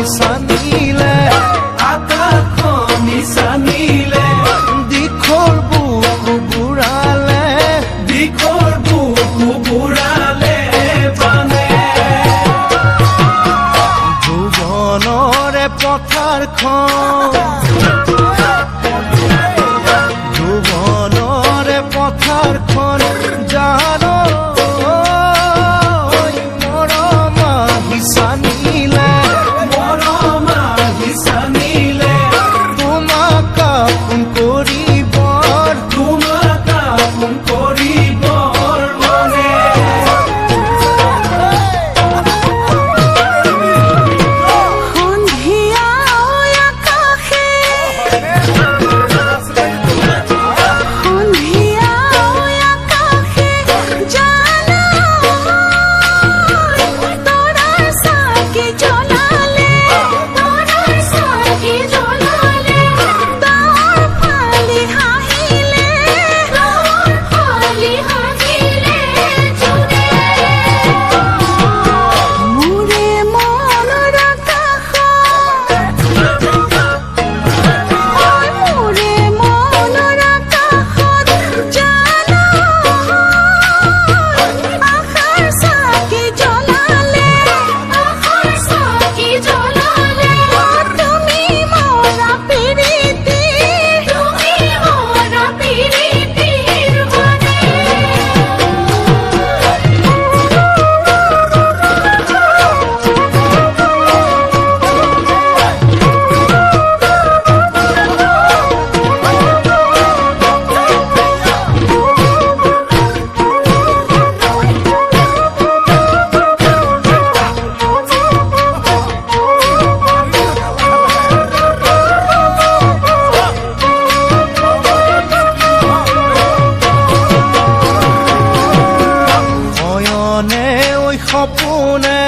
নিচানিলে আকাশখনি চানিলে দিশৰ বুকু বুঢ়ালে দিশৰ বুকু বুঢ়ালে বানে যৌৱনৰে পথাৰখন যৌৱনৰে পথাৰখন জানো মৰমা হিচানিলে মৰমা হিচানিলে তোমাক আপোন কৰিবৰ তোমাক আপোন কৰিবৰ মনে সন্ধিয়া আকাশে সন্ধিয়া আকাশে জানা তৰাৰ চাকি জ্বলালে তৰাৰ চাকি জ্বলালে তাৰ ফালি হাঁহিলে তাৰ ফালি হাঁহিলে জোনে মোৰে মনৰ আকাশত মোৰে মনৰ আকাশত জানা আশাৰ চাকি জ্বলালে আশাৰ চাকি জ্বলালে তুমি মৰা প্ৰীতিৰ মানে নয়নে ঐ সপোনে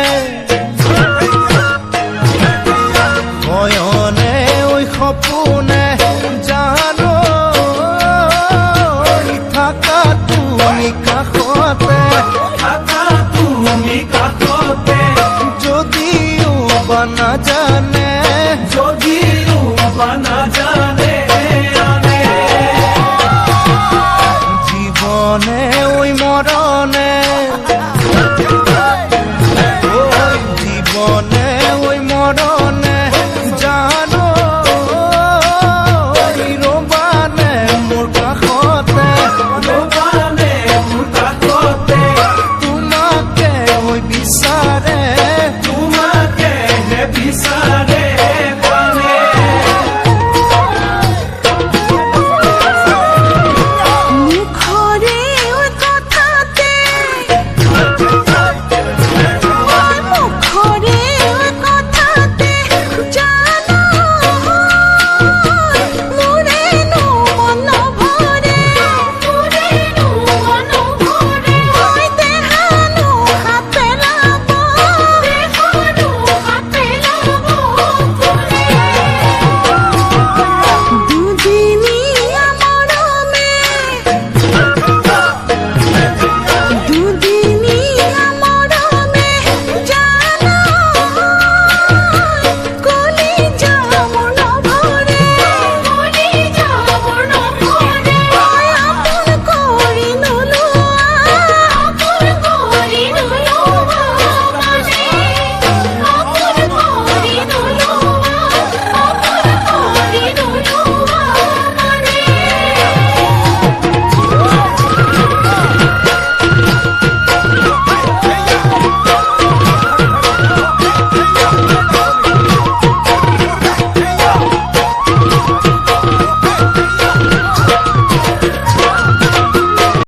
নয়নে ঐ সপোনে জানো থাকা তুমি কাষতে থাকা তুমি কাষতে যদিও বা নাজানে যদিও বা নাজানে